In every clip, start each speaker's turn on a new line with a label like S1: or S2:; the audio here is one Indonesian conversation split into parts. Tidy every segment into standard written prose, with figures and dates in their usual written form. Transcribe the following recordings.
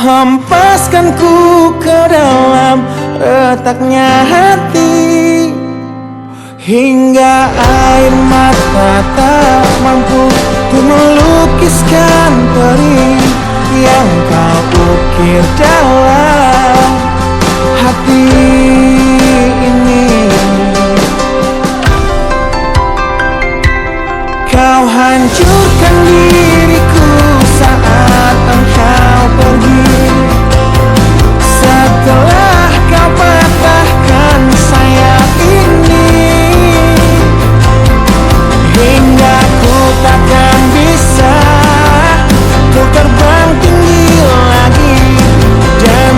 S1: hempaskan ku ke dalam retaknya hati, hingga air mata tak mampu ku melukiskan perih yang kau ukir dalam hati ini. Kau hancurkan diriku saat engkau pergi, setelah kau patahkan sayap ini, hingga ku takkan bisa ku terbang tinggi lagi dan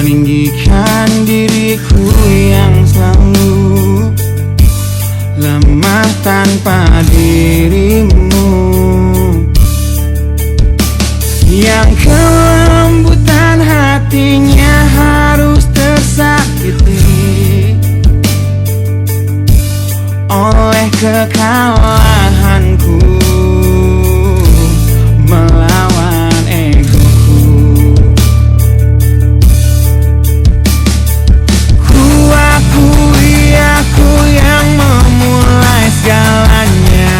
S1: meninggikan diriku yang selalu lemah tanpa dirimu, yang kelembutan hatinya harus tersakiti oleh kekalahanku melawan egoku. Ku akui aku yang memulai segalanya,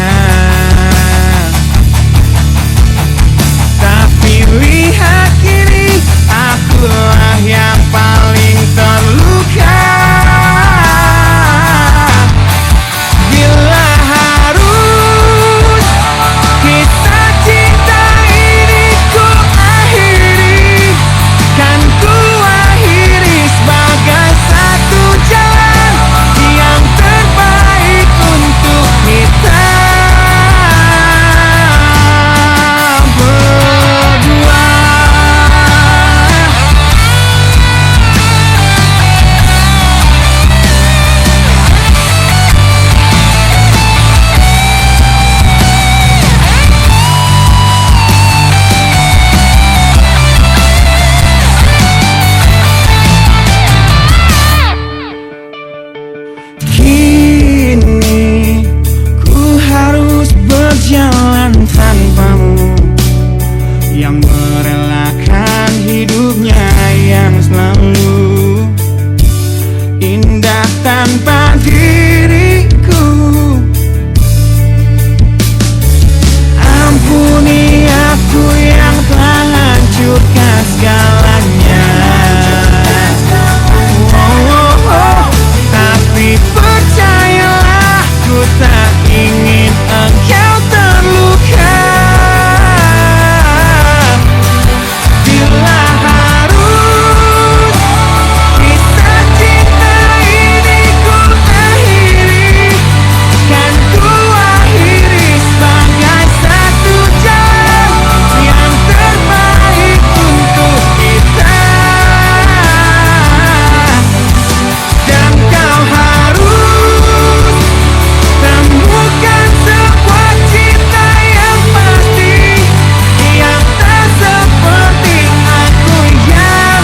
S1: tapi lihat kini akulah yang paling terluka. Bila harus kisah cinta ini ku akhiri, kan ku akhiri sebagai satu jalan yang terbaik untuk kita berdua. Kini ku harus berjalan tanpamu, yang merelakan hidupnya yang selalu indah tanpa diriku. Ampuni aku yang telah hancurkan segalanya. Tapi percayalah, ku tak ingin engkau terluka. Bila harus kisah cinta ini ku akhiri, kan ku akhiri sebagai satu jalan yang terbaik untuk kita. Dan kau harus temukan sebuah cinta yang pasti, yang tak seperti aku yang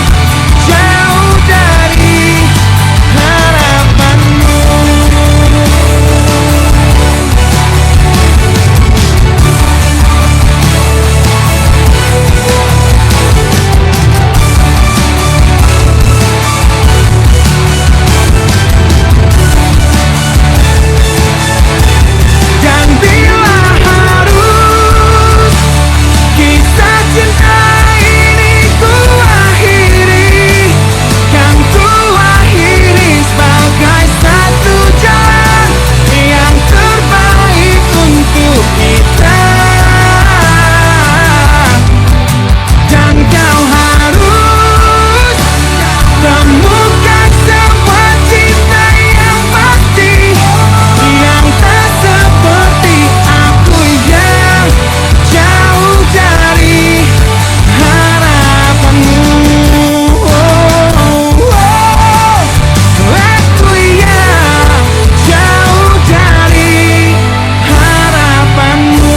S1: jauh dari harapanmu. Dan bila harus kisah cinta ini ku akhiri, kan ku akhiri sebagai satu jalan yang terbaik untuk kita. Dan kau harus temukan sebuah cinta yang pasti, yang tak seperti aku yang jauh dari harapanmu. Aku yang jauh dari harapanmu.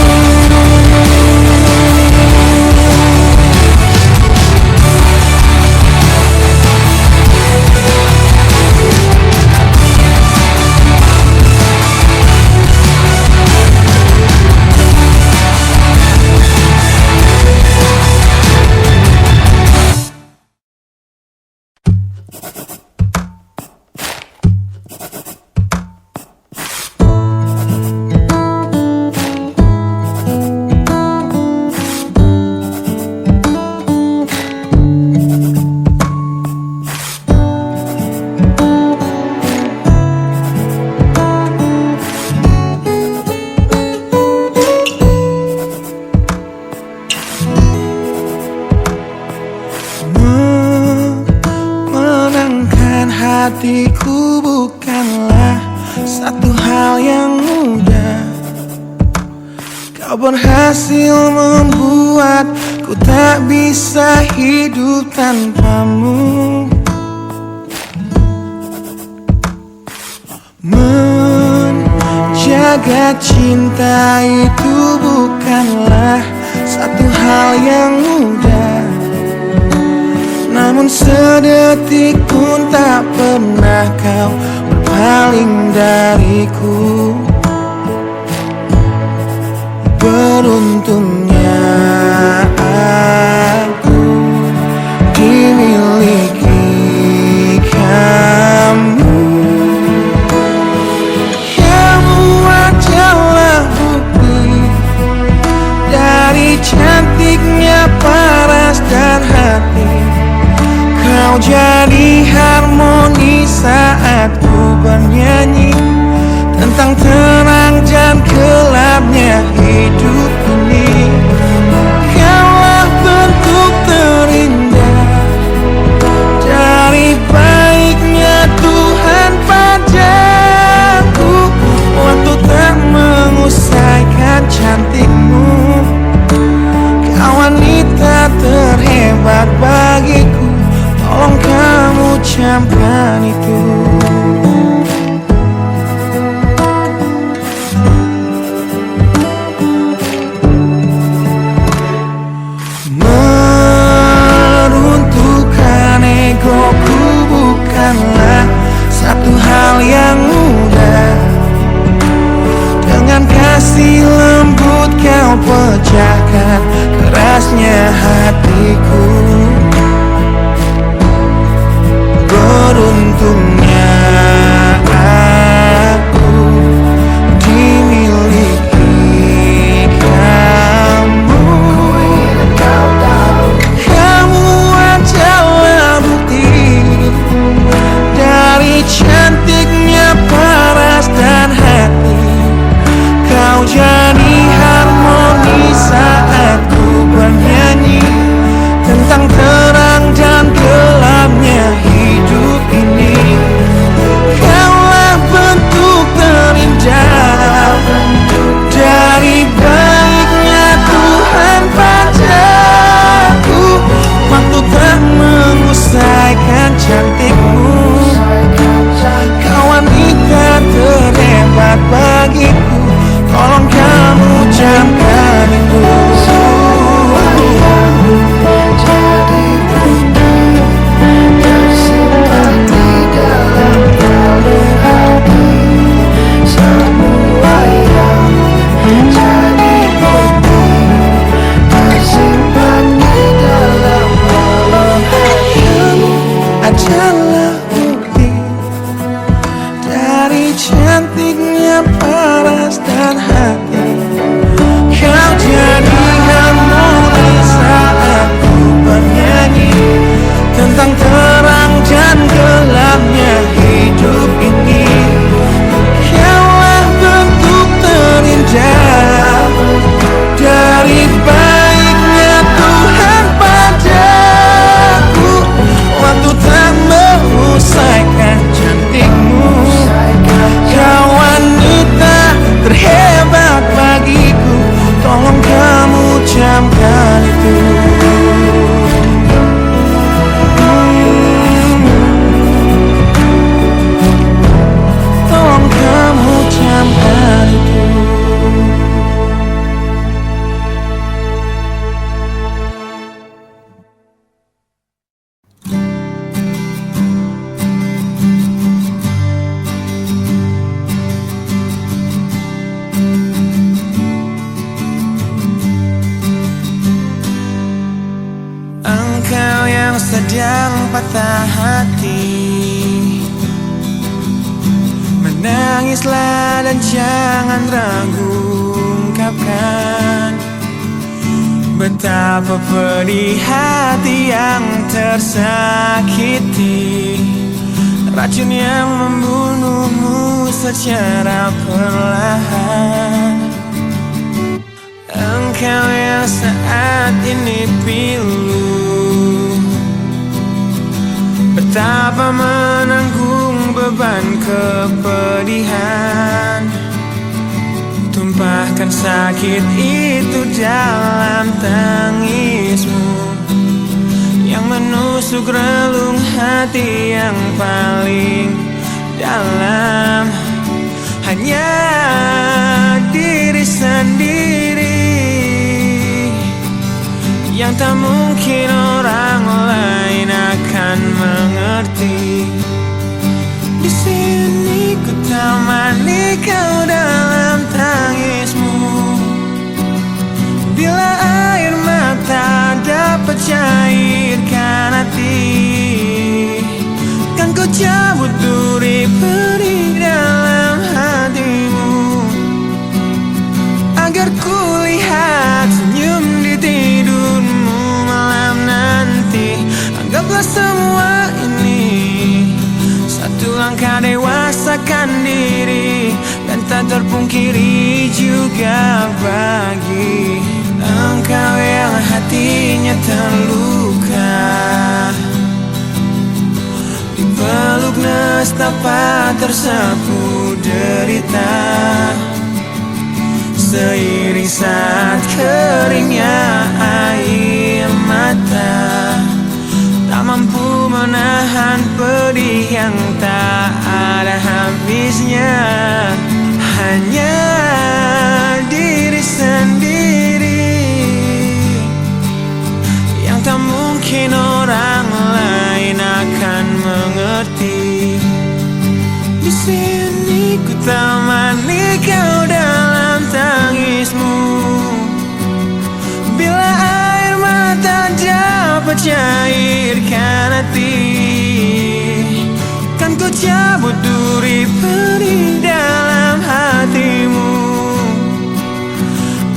S1: Menenangkan hatiku bukanlah satu hal yang mudah. Kau berhasil membuatku tak bisa hidup tanpamu. Menjaga cinta itu bukanlah satu hal yang mudah, namun sedetik pun tak pernah kau berpaling dariku. Beruntungnya aku dimiliki kamu. Kamu adalah bukti dari cantiknya paras dan hati. Kau jadi harmoni saat ku bernyanyi tentang terang dan gelapnya hidup ini. Kaulah bentuk terindah dari baiknya Tuhan padaku. Waktu tak mengusaikan cantikmu, kau wanita terhebat bagiku. Tolong kamu camkan itu. Meruntuhkan egoku bukanlah satu hal yang mudah. Dengan kasih lembut kau pecahkan kerasnya hatiku. Beruntungnya aku dimiliki kamu. Kamu adalah bukti dari cantiknya paras dan hati. Kau jadi harmoni saat ku bernyanyi tentang terang dan gelapnya hidup ini. Kaulah bentuk terindah dari baiknya Tuhan padaku. Waktu tak mengusaikan cantikmu, kau wanita terhebat bagiku. Tolong kamu camkan itu. Jadi bunda tersimpan di dalam kalung hati. Semua yang jadi bukti tersimpan di dalam kalung hati. Kamu adalah bukti dari cantiknya paras dan hati. Kau jadi harmoni saat ku bernyanyi tentang terang dan gelapnya hidup ini. Kaulah bentuk terindah dari baiknya Tuhan padaku. Waktu tak mengusaikan cantikmu, kau wanita terhebat bagiku. Tolong kamu camkan itu. Tolong kamu camkan itu. Engkau yang sedang patah hati, menangislah dan jangan ragu ungkapkan betapa pedih hati yang tersakiti. Racun yang membunuhmu secara perlahan. Engkau yang saat ini pilu, betapa menanggung beban kepedihan. Tumpahkan sakit itu dalam tangismu yang menusuk relung hati yang paling dalam. Hanya
S2: diri sendiri yang tak mungkin orang lain akan mengerti. Di sini ku temani kau dalam tangismu. Bila air mata dapat cairkan hati, kan ku cabut duri perih dalam hatimu, agar ku lihat senyum di tidurmu malam nanti. Anggaplah semua ini satu langkah dewasakan diri, dan tak terpungkiri juga bagi engkau yang hatinya terluka. Dipeluk nestapa tersapu derita, seiring saat keringnya air mata, tak mampu menahan pedih yang tak ada habisnya. Hanya diri sendiri yang tak mungkin orang lain akan mengerti. Di sini ku temani kau dalam tangismu. Bila air mata dapat cairkan hati, kan ku cabut duri perih dalam hatimu,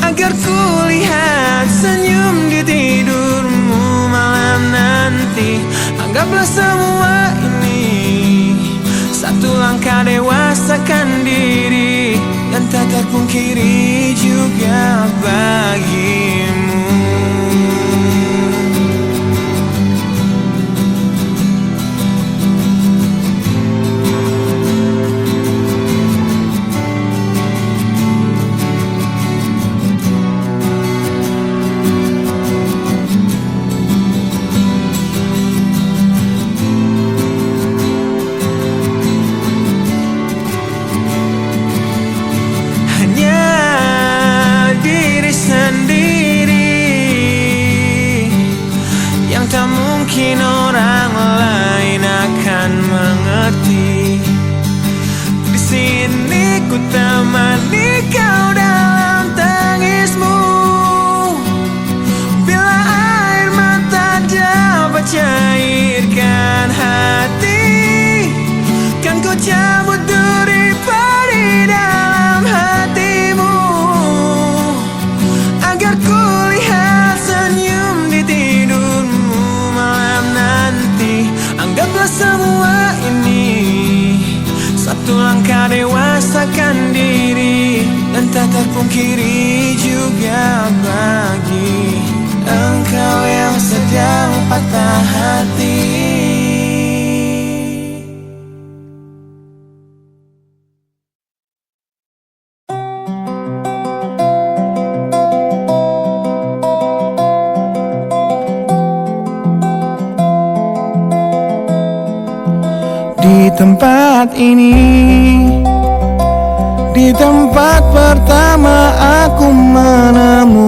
S2: agar ku lihat senyum di tidurmu malam nanti. Anggaplah semua ini satu langkah dewasakan diri, dan tak terpungkiri juga bagimu. Mungkin orang lain akan mengerti. Di sini ku temani kau dalam tangismu. Bila air mata dapat cairkan hati, kan ku cabut duri perih dalam hatimu, agar ku lihat senyum di tidurmu malam nanti. Anggaplah semua ini satu langkah dewasakan diri, dan tak terpungkiri juga bagi engkau yang sedang patah hati. Di tempat ini, di tempat pertama aku menemukanmu,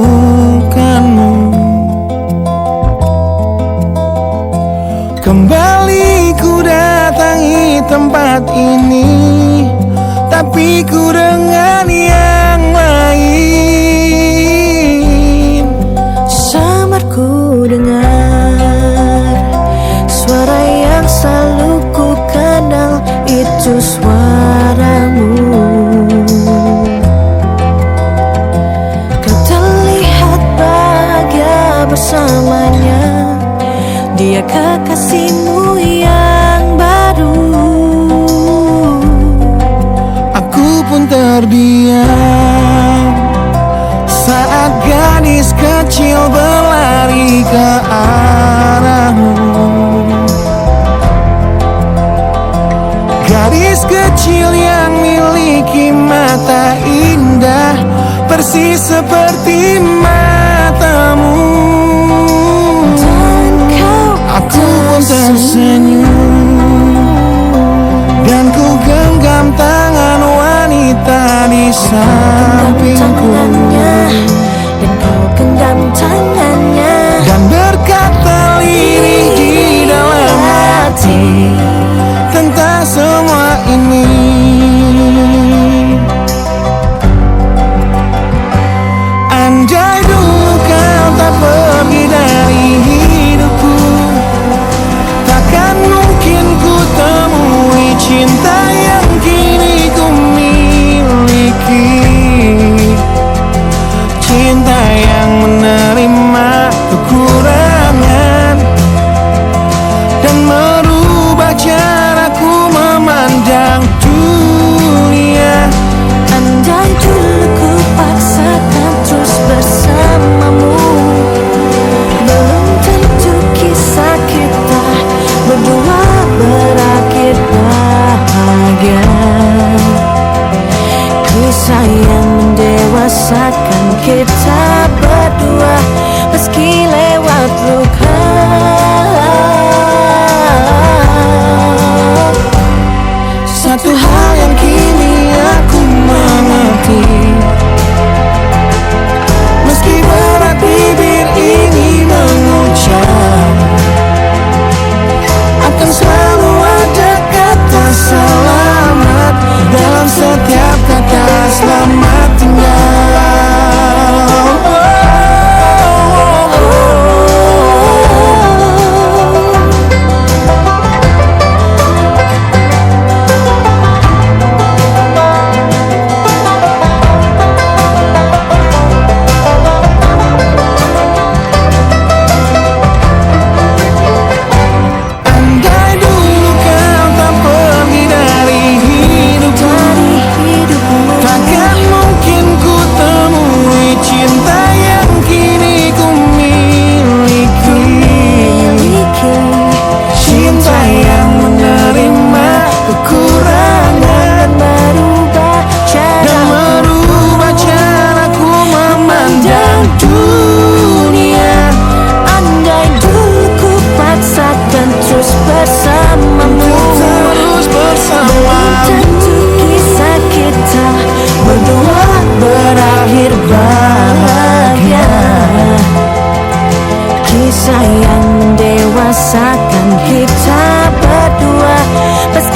S2: kembali ku datangi tempat ini, tapi ku dengan yang lain.
S3: Samar ku dengar suara yang selalu ku kenal, itu suaramu. Kau terlihat bahagia bersamanya, dia kekasihmu yang baru.
S2: Aku pun terdiam saat gadis kecil berlari ke arahmu. Gadis kecil yang miliki mata indah, persis seperti matamu. Aku pun tersenyum, dan ku genggam tangan wanita di sampingku.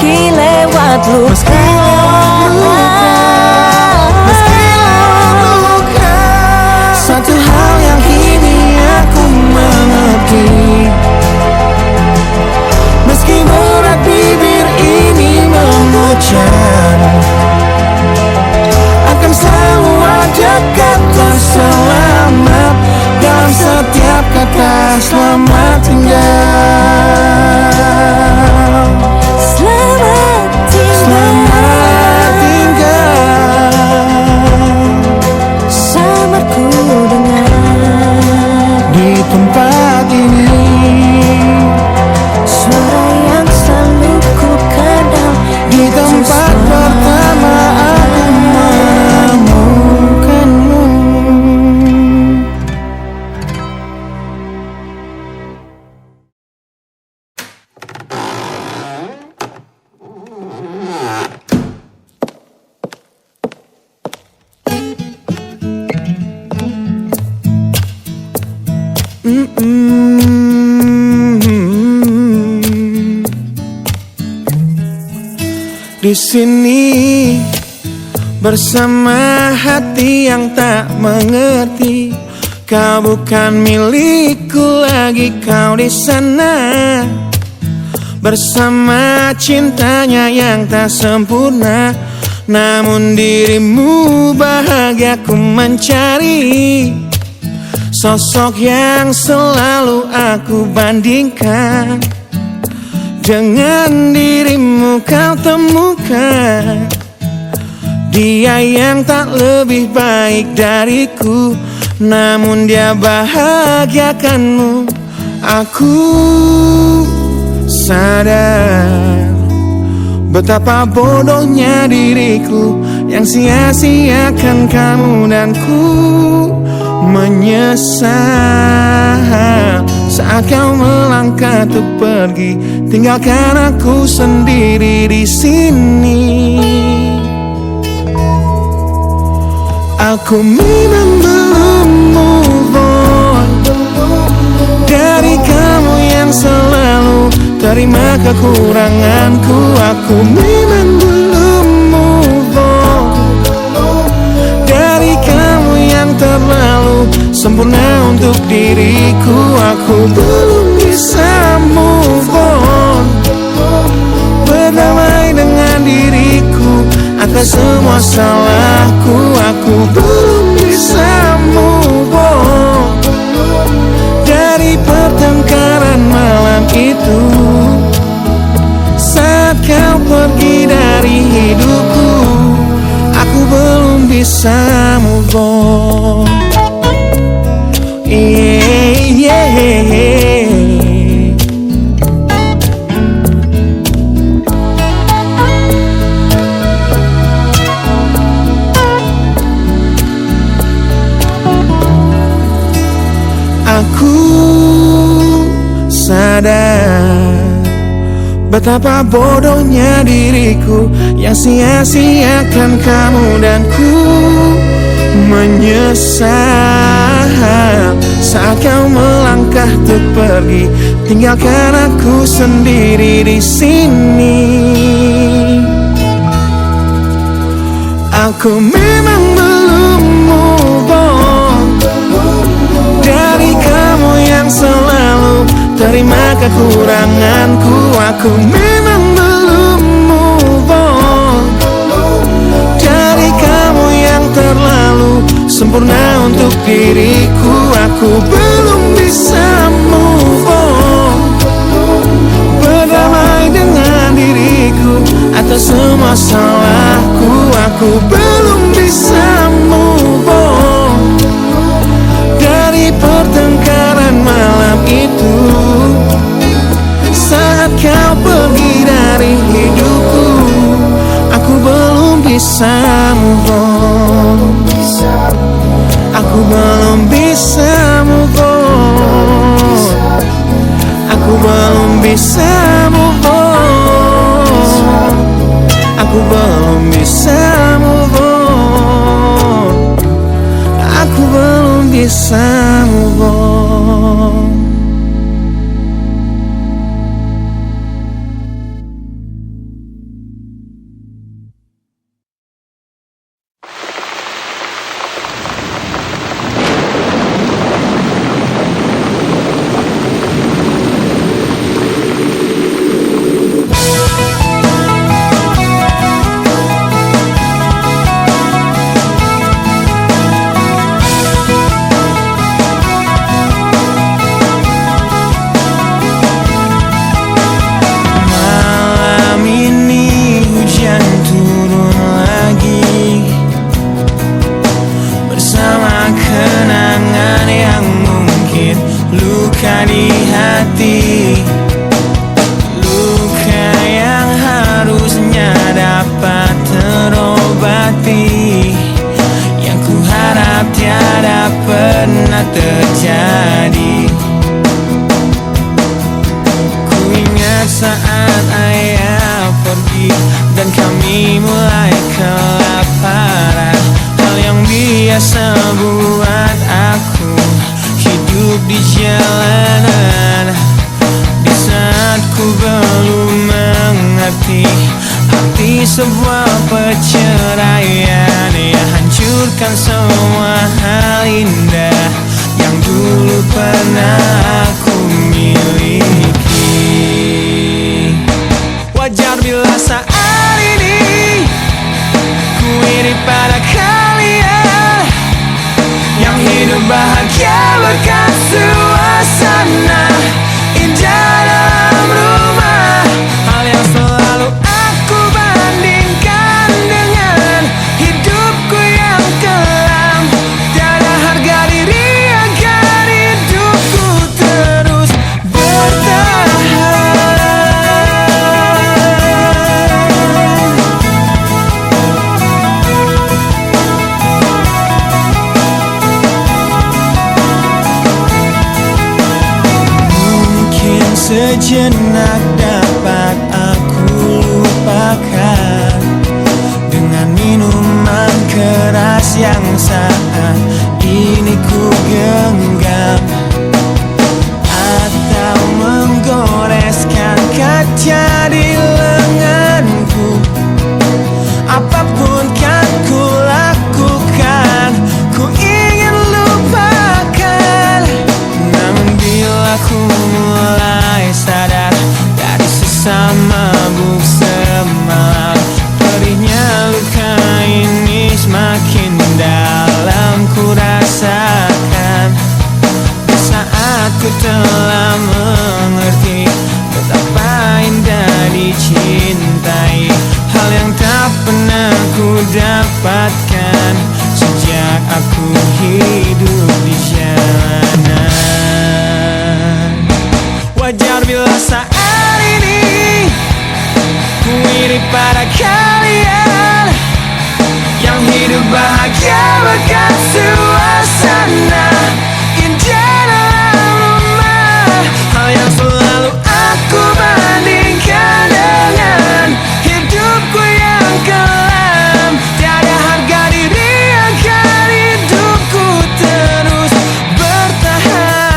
S3: meski lewat luka.
S2: Satu hal yang kini aku mengerti, meski berat bibir ini mengucap, akan selalu ada kata selamat dalam setiap kata selamat tinggal.
S3: Selamat tinggal,
S2: Selamat tinggal.
S3: samarku dengar
S2: Di tempat ini
S3: suara yang selalu ku kenal.
S2: di tempat pertama aku menemukanmu. Di sini bersama hati yang tak mengerti, kau bukan milikku lagi, kau di sana bersama cintanya yang tak sempurna. Namun dirimu bahagia ku mencari, sosok yang selalu aku bandingkan dengan dirimu. Kau temukan dia yang tak lebih baik dariku, namun dia bahagiakanmu. Aku sadar betapa bodohnya diriku yang sia-siakan kamu, dan ku menyesal saat kau melangkah untuk pergi, tinggalkan aku sendiri di sini. Aku memang belum move on dari kamu yang selalu terima kekuranganku. Aku memang belum move on dari kamu yang terlalu sempurna untuk diriku. Aku belum bisa move on, berdamai dengan diriku atas semua salahku. Aku belum bisa move on dari pertengkaran malam itu saat kau pergi dari hidupku. Aku belum bisa move on. Aku sadar betapa bodohnya diriku yang sia-siakan kamu, dan ku menyesal saat kau melangkah untuk pergi, tinggalkan aku sendiri di sini. Aku memang belum move on dari kamu yang selalu terima kekuranganku. Aku memang belum move on dari kamu yang terlalu sempurna untuk diriku. Aku belum bisa move on, berdamai dengan diriku atas semua salahku. Aku belum bisa move on dari pertengkaran malam itu saat kau pergi dari hidupku. Aku belum bisa move on, aku belum bisa move on, aku belum bisa move on, aku belum bisa move on, aku belum bisa move on. saat ayah pergi dan kami mulai kelaparan. Hal yang biasa buat aku hidup di jalanan. Di saat ku belum mengerti arti sebuah perceraian yang hancurkan semua hal indah yang dulu pernah aku miliki. Wajar bila saat ini ku iri pada kalian yang hidup bahagia berkat suasana indah dalam rumah. Hal yang selalu aku bandingkan dengan hidupku yang kelam. Tiada harga diri agar hidupku terus bertahan. Mungkin sejenak dapat aku lupakan dengan minuman keras yang saat ini ku genggam, atau menggoreskan kaca di lenganku. Apapun kan ku lakukan, ku ingin lupakan. Namun bila ku mulai sadar dari sesama mabuk semalam, perihnya luka ini semakin dalam ku rasakan. Di saat ku telah mengerti betapa indah dicintai, hal yang tak pernah ku dapatkan sejak aku hidup di jalanan. Wajar bila saat ini ku iri pada kalian yang hidup bahagia berkat suasana indah dalam rumah. Hal yang selalu aku bandingkan dengan hidupku yang kelam. Tiada harga diri agar hidupku terus bertahan.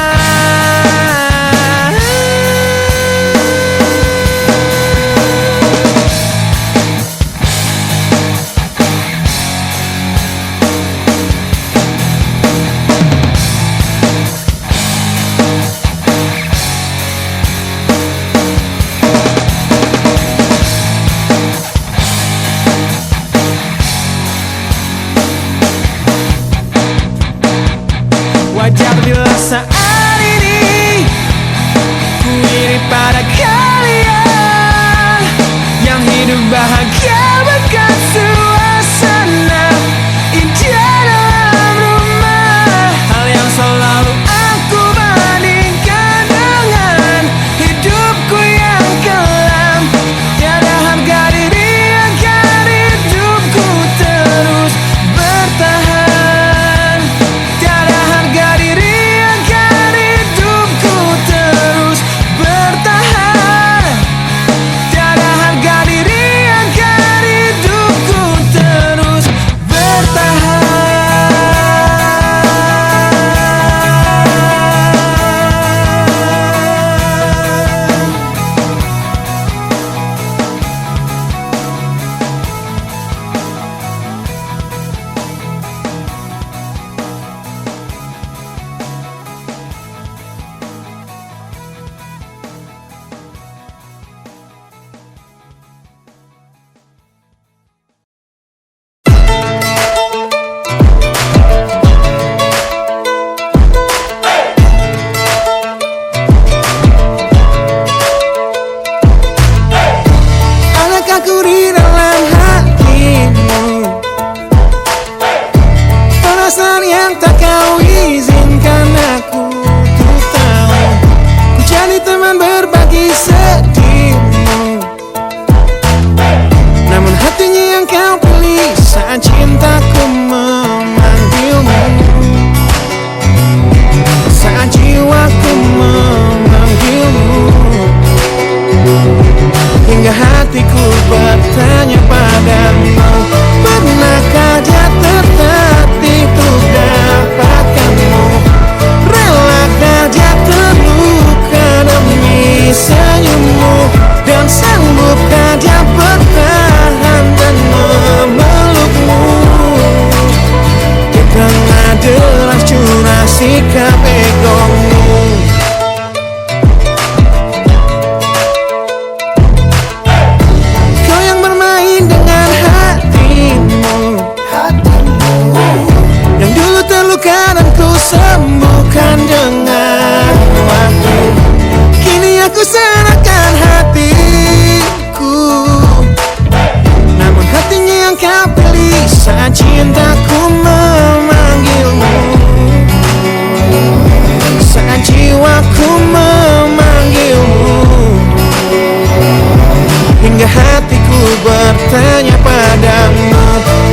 S2: bertanya padamu,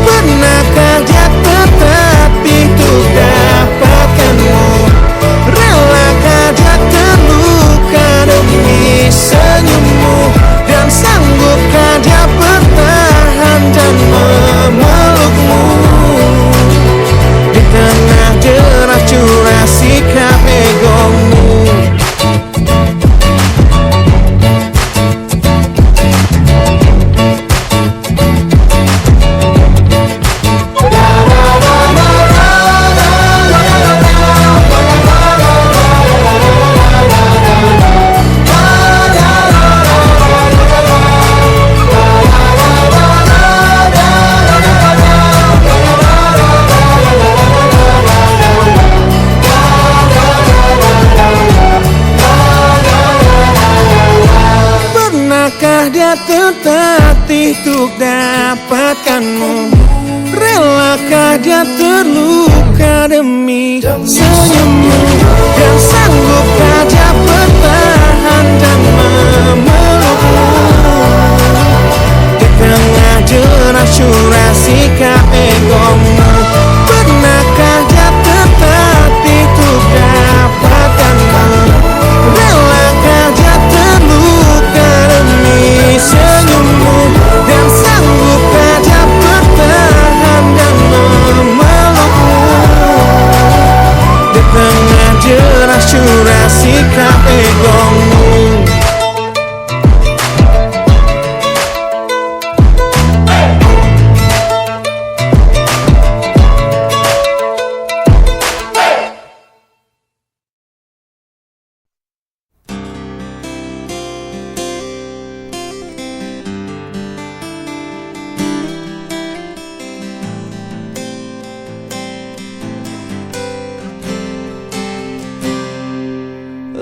S2: pernahkah dia tertatih untuk dapatkanmu? Relakah dia terluka demi senyummu? Dan sanggupkah dia bertahan dan memelukmu? Di tengah deras curah sikap egomu. Dia tertatih untuk dapatkanmu? Relakah dia terluka demi senyummu? Dan sanggupkah dia bertahan dan memelukmu? Di tengah deras curah sikap egomu, pernahkah dia tertatih untuk dapatkanmu? Relakah dia terluka demi senyummu? Dan sanggupkah dia bertahan dan memelukmu? Di tengah deras curah sikap egomu.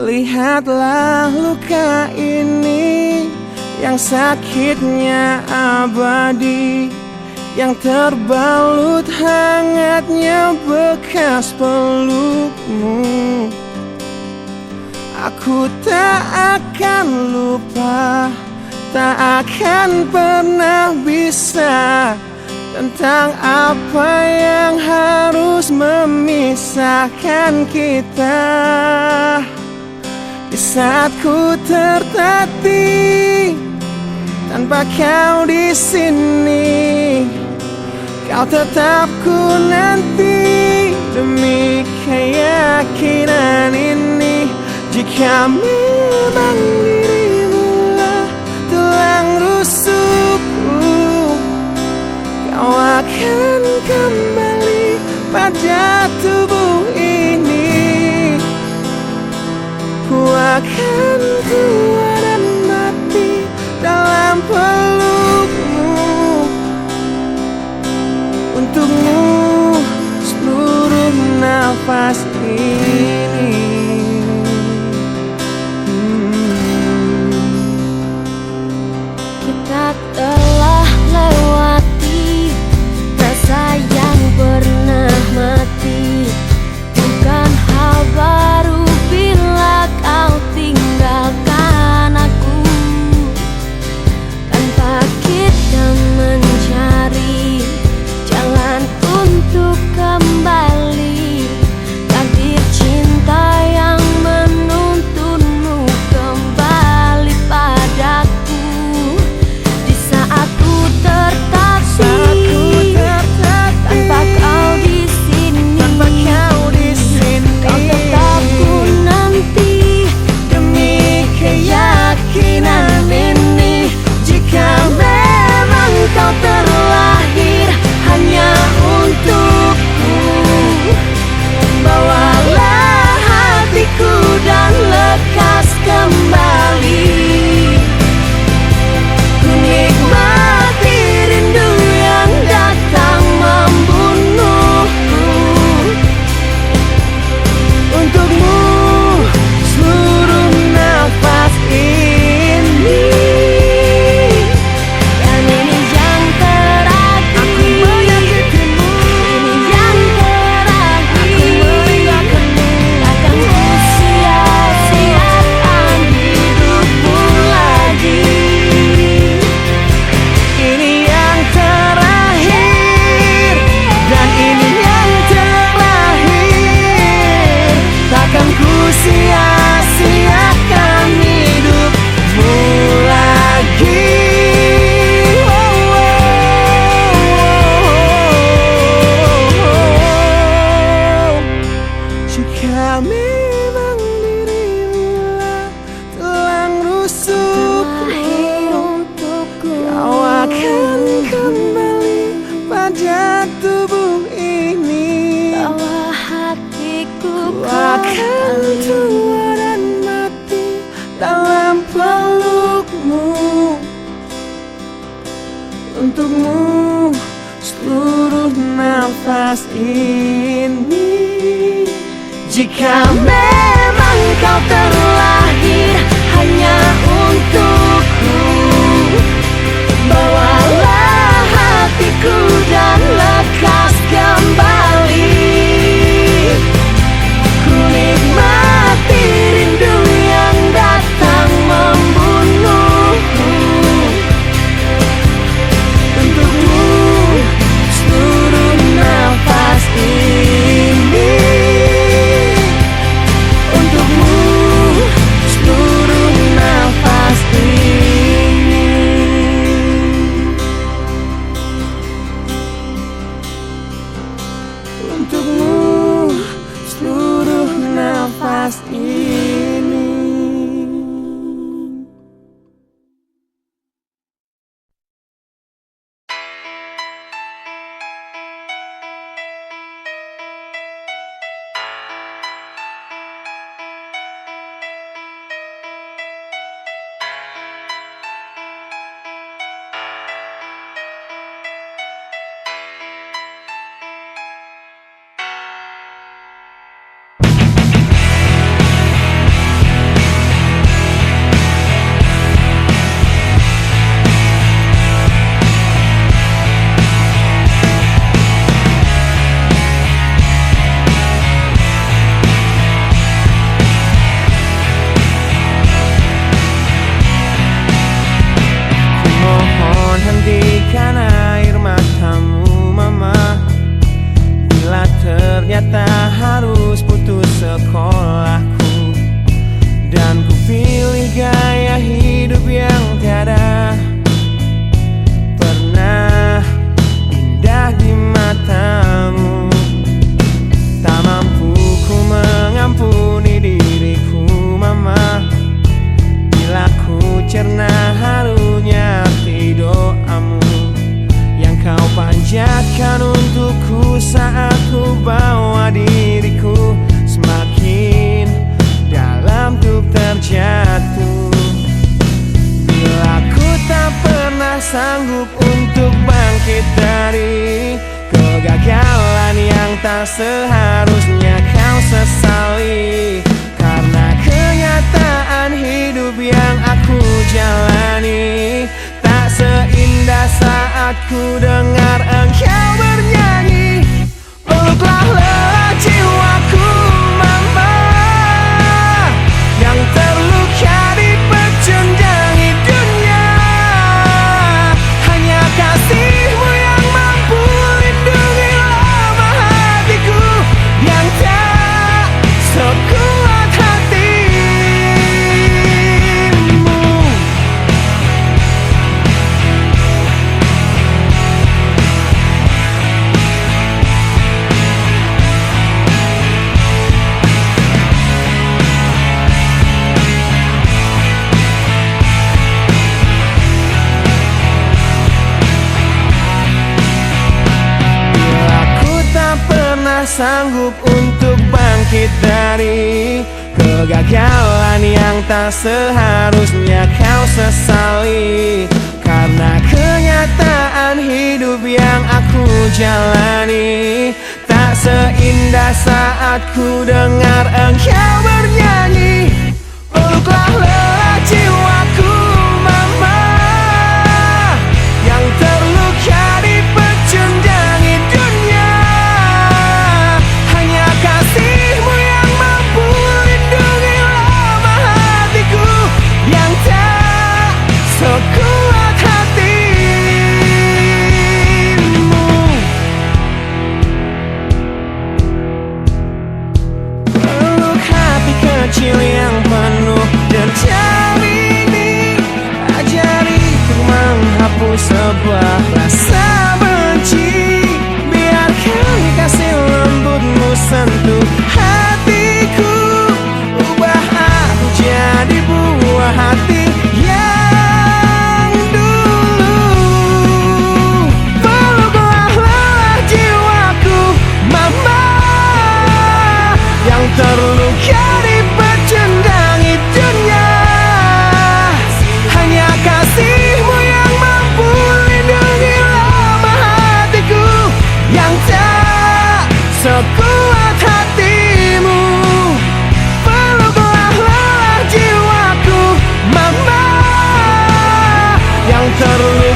S2: Lihatlah luka ini yang sakitnya abadi, yang terbalut hangatnya bekas pelukmu. Aku tak akan lupa, tak akan pernah bisa, tentang apa yang harus memisahkan kita. Di saat ku tertatih tanpa kau di sini, kau tetap ku nanti demi keyakinan ini. Jika memang dirimu lah tulang rusukku, kau akan kembali pada tubuh ini. Ku akan kuat dan mati dalam pelukmu. Untukmu seluruh nafas ini. untukmu seluruh nafas ini.
S3: Jika memang kau terlahir hanya untukku, bawalah hatiku dan lekas kembali. Ku nikmati rindu yang datang membunuhku. Untukmu seluruh nafas ini. Untukmu seluruh nafas ini.
S2: Untukmu seluruh nafas ini. Mohon hentikan air matamu mama, bila ternyata harus putus sekolahku, dan ku pilih gaya hidup yang tiada pernah indah di matamu. Tak mampu ku mengampuni diriku mama, bila ku cerna harunya arti doamu yang kau panjatkan untukku saat ku bawa diriku semakin dalam untuk terjatuh. Bila ku tak pernah sanggup untuk bangkit dari kegagalan yang tak seharusnya kau sesali, karena kenyataan hidup yang aku jalani tak seindah saat ku dengar engkau bernyanyi. Peluklah lelah jiwaku mama, yang terluka di pecundangi dunia. Hanya kasihmu yang mampu lindungi lemah hatiku yang tak sekuat hatimu. Bila ku tak pernah sanggup untuk bangkit dari kegagalan yang tak seharusnya kau sesali, karena kenyataan hidup yang aku jalani tak seindah saat ku dengar engkau bernyanyi. Peluklah lelah jiwaku mama, yang terluka di pecundangi dunia. Hanya kasihmu yang mampu lindungi lemah hatiku yang tak sekuat hatimu. Peluk hati kecil yang penuh dan terluka.